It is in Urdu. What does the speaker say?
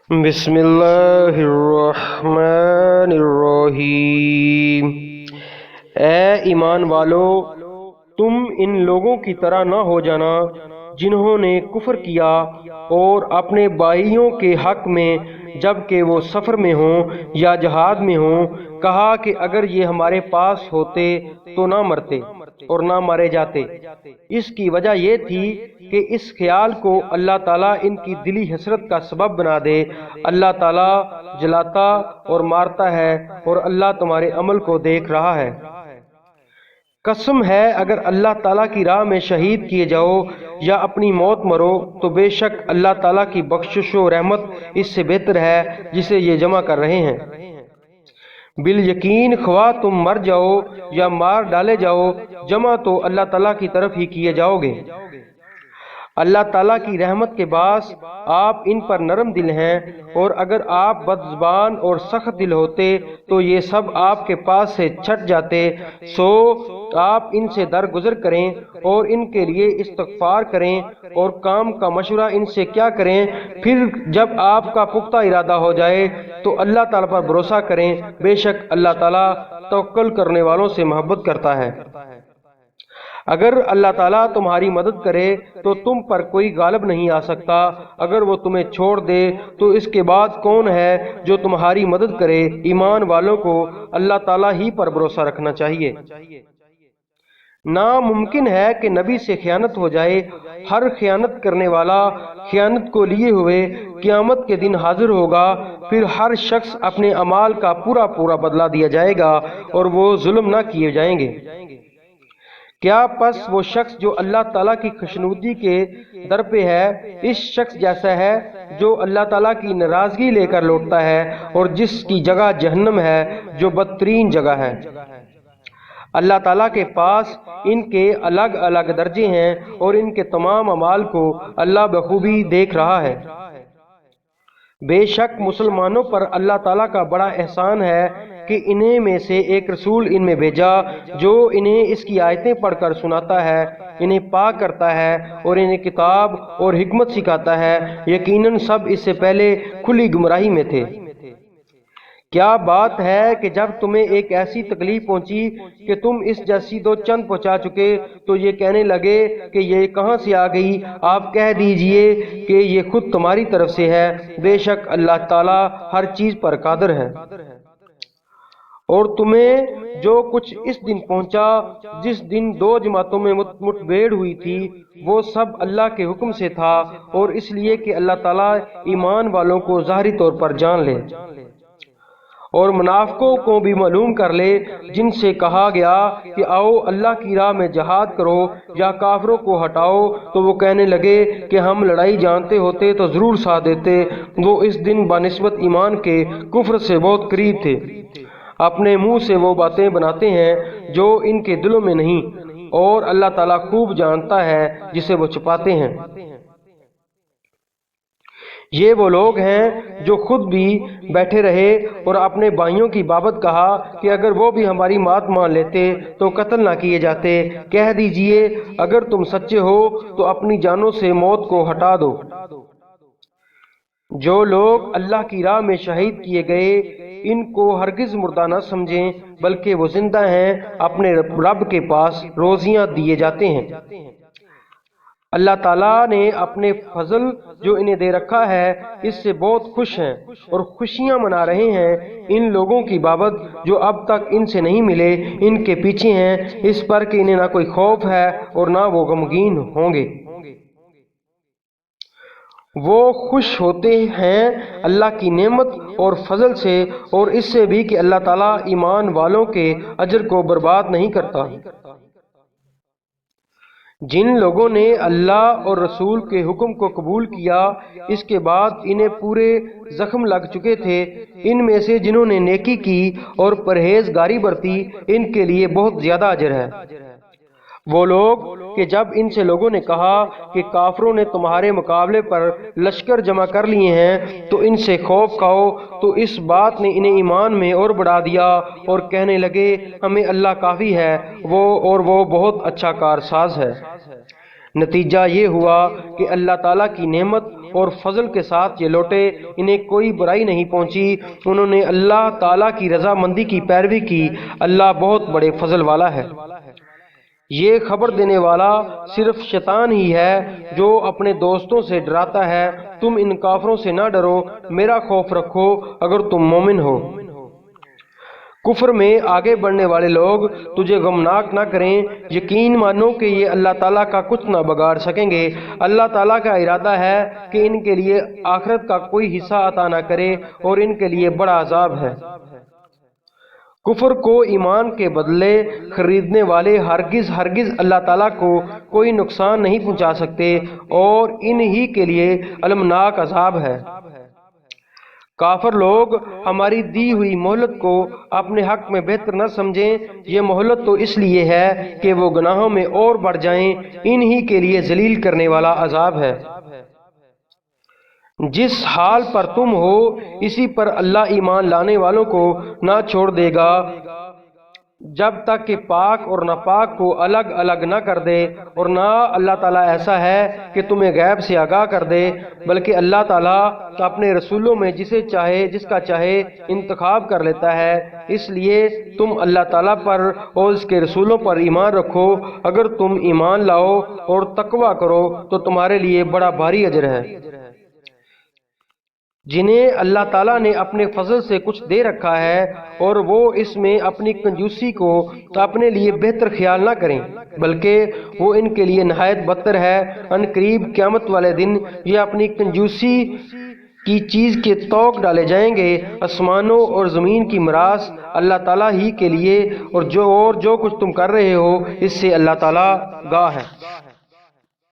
بسم اللہ الرحمن الرحیم۔ اے ایمان والو، تم ان لوگوں کی طرح نہ ہو جانا جنہوں نے کفر کیا اور اپنے بھائیوں کے حق میں جب کہ وہ سفر میں ہوں یا جہاد میں ہوں کہا کہ اگر یہ ہمارے پاس ہوتے تو نہ مرتے اور نہ مارے جاتے۔ اس کی وجہ یہ تھی کہ اس خیال کو اللہ تعالیٰ ان کی دلی حسرت کا سبب بنا دے۔ اللہ تعالیٰ جلاتا اور مارتا ہے اور اللہ تمہارے عمل کو دیکھ رہا ہے۔ قسم ہے اگر اللہ تعالیٰ کی راہ میں شہید کیے جاؤ یا اپنی موت مرو تو بے شک اللہ تعالیٰ کی بخشش و رحمت اس سے بہتر ہے جسے یہ جمع کر رہے ہیں۔ بالیقین خواہ تم مر جاؤ یا مار ڈالے جاؤ، جمع تو اللہ تعالیٰ کی طرف ہی کیے جاؤ گے۔ اللہ تعالیٰ کی رحمت کے باعث آپ ان پر نرم دل ہیں، اور اگر آپ بد زبان اور سخت دل ہوتے تو یہ سب آپ کے پاس سے چھٹ جاتے۔ سو آپ ان سے درگزر کریں اور ان کے لیے استغفار کریں اور کام کا مشورہ ان سے کیا کریں، پھر جب آپ کا پختہ ارادہ ہو جائے تو اللہ تعالیٰ پر بھروسہ کریں۔ بے شک اللہ تعالیٰ توکل کرنے والوں سے محبت کرتا ہے۔ اگر اللہ تعالیٰ تمہاری مدد کرے تو تم پر کوئی غالب نہیں آ سکتا، اگر وہ تمہیں چھوڑ دے تو اس کے بعد کون ہے جو تمہاری مدد کرے۔ ایمان والوں کو اللہ تعالیٰ ہی پر بھروسہ رکھنا چاہیے۔ ناممکن ہے کہ نبی سے خیانت ہو جائے۔ ہر خیانت کرنے والا خیانت کو لیے ہوئے قیامت کے دن حاضر ہوگا، پھر ہر شخص اپنے اعمال کا پورا بدلہ دیا جائے گا اور وہ ظلم نہ کیے جائیں گے۔ کیا پس وہ شخص جو اللہ تعالیٰ کی خوشنودی کے در پہ ہے اس شخص جیسا ہے جو اللہ تعالیٰ کی ناراضگی لے کر لوٹتا ہے اور جس کی جگہ جہنم ہے جو بدترین جگہ ہے۔ اللہ تعالیٰ کے پاس ان کے الگ الگ درجے ہیں اور ان کے تمام اعمال کو اللہ بخوبی دیکھ رہا ہے۔ بے شک مسلمانوں پر اللہ تعالیٰ کا بڑا احسان ہے کہ انہیں میں سے ایک رسول ان میں بھیجا جو انہیں اس کی آیتیں پڑھ کر سناتا ہے، انہیں پاک کرتا ہے اور انہیں کتاب اور حکمت سکھاتا ہے۔ یقیناً سب اس سے پہلے کھلی گمراہی میں تھے۔ کیا بات ہے کہ جب تمہیں ایک ایسی تکلیف پہنچی کہ تم اس جیسی دو چند پہنچا چکے تو یہ کہنے لگے کہ یہ کہاں سے آ گئی؟ آپ کہہ دیجئے کہ یہ خود تمہاری طرف سے ہے، بے شک اللہ تعالیٰ ہر چیز پر قادر ہے۔ اور تمہیں جو کچھ اس دن پہنچا جس دن دو جماعتوں میں مٹبھیڑ ہوئی تھی وہ سب اللہ کے حکم سے تھا، اور اس لیے کہ اللہ تعالیٰ ایمان والوں کو ظاہری طور پر جان لے اور منافقوں کو بھی معلوم کر لے، جن سے کہا گیا کہ آؤ اللہ کی راہ میں جہاد کرو یا کافروں کو ہٹاؤ، تو وہ کہنے لگے کہ ہم لڑائی جانتے ہوتے تو ضرور ساتھ دیتے۔ وہ اس دن بنسبت ایمان کے کفر سے بہت قریب تھے۔ اپنے منہ سے وہ باتیں بناتے ہیں جو ان کے دلوں میں نہیں، اور اللہ تعالیٰ خوب جانتا ہے جسے وہ چھپاتے ہیں۔ یہ وہ لوگ ہیں جو خود بھی بیٹھے رہے اور اپنے بھائیوں کی بابت کہا کہ اگر وہ بھی ہماری بات مان لیتے تو قتل نہ کیے جاتے۔ کہہ دیجئے اگر تم سچے ہو تو اپنی جانوں سے موت کو ہٹا دو۔ جو لوگ اللہ کی راہ میں شہید کیے گئے ان کو ہرگز مردہ نہ سمجھیں، بلکہ وہ زندہ ہیں، اپنے رب کے پاس روزیاں دیے جاتے ہیں۔ اللہ تعالیٰ نے اپنے فضل جو انہیں دے رکھا ہے اس سے بہت خوش ہیں اور خوشیاں منا رہے ہیں ان لوگوں کی بابت جو اب تک ان سے نہیں ملے، ان کے پیچھے ہیں، اس پر کہ انہیں نہ کوئی خوف ہے اور نہ وہ غمگین ہوں گے۔ وہ خوش ہوتے ہیں اللہ کی نعمت اور فضل سے اور اس سے بھی کہ اللہ تعالیٰ ایمان والوں کے اجر کو برباد نہیں کرتا۔ جن لوگوں نے اللہ اور رسول کے حکم کو قبول کیا اس کے بعد انہیں پورے زخم لگ چکے تھے، ان میں سے جنہوں نے نیکی کی اور پرہیزگاری برتی ان کے لیے بہت زیادہ اجر ہے۔ وہ لوگ کہ جب ان سے لوگوں نے کہا کہ کافروں نے تمہارے مقابلے پر لشکر جمع کر لیے ہیں تو ان سے خوف کھاؤ، تو اس بات نے انہیں ایمان میں اور بڑھا دیا اور کہنے لگے ہمیں اللہ کافی ہے، وہ بہت اچھا کارساز ہے۔ نتیجہ یہ ہوا کہ اللہ تعالیٰ کی نعمت اور فضل کے ساتھ یہ لوٹے، انہیں کوئی برائی نہیں پہنچی، انہوں نے اللہ تعالیٰ کی رضامندی کی پیروی کی۔ اللہ بہت بڑے فضل والا ہے۔ یہ خبر دینے والا صرف شیطان ہی ہے جو اپنے دوستوں سے ڈراتا ہے، تم ان کافروں سے نہ ڈرو، میرا خوف رکھو اگر تم مومن ہو۔ کفر میں آگے بڑھنے والے لوگ تجھے غمناک نہ کریں، یقین مانو کہ یہ اللہ تعالیٰ کا کچھ نہ بگاڑ سکیں گے۔ اللہ تعالیٰ کا ارادہ ہے کہ ان کے لیے آخرت کا کوئی حصہ عطا نہ کرے اور ان کے لیے بڑا عذاب ہے۔ کفر کو ایمان کے بدلے خریدنے والے ہرگز اللہ تعالیٰ کو کوئی نقصان نہیں پہنچا سکتے اور انہی کے لیے المناک عذاب ہے۔ کافر لوگ ہماری دی ہوئی مہلت کو اپنے حق میں بہتر نہ سمجھیں، یہ مہلت تو اس لیے ہے کہ وہ گناہوں میں اور بڑھ جائیں، انہی کے لیے ذلیل کرنے والا عذاب ہے۔ جس حال پر تم ہو اسی پر اللہ ایمان لانے والوں کو نہ چھوڑ دے گا جب تک کہ پاک اور ناپاک کو الگ الگ نہ کر دے، اور نہ اللہ تعالیٰ ایسا ہے کہ تمہیں غیب سے آگاہ کر دے، بلکہ اللہ تعالیٰ اپنے رسولوں میں جس کا چاہے انتخاب کر لیتا ہے۔ اس لیے تم اللہ تعالیٰ پر اور اس کے رسولوں پر ایمان رکھو، اگر تم ایمان لاؤ اور تقوی کرو تو تمہارے لیے بڑا بھاری اجر ہے۔ جنہیں اللہ تعالیٰ نے اپنے فضل سے کچھ دے رکھا ہے اور وہ اس میں اپنی کنجوسی کو اپنے لیے بہتر خیال نہ کریں، بلکہ وہ ان کے لیے نہایت بدتر ہے۔ ان قریب قیامت والے دن یہ اپنی کنجوسی کی چیز کے طوق ڈالے جائیں گے۔ آسمانوں اور زمین کی میراث اللہ تعالیٰ ہی کے لیے اور جو کچھ تم کر رہے ہو اس سے اللہ تعالیٰ گواہ ہے۔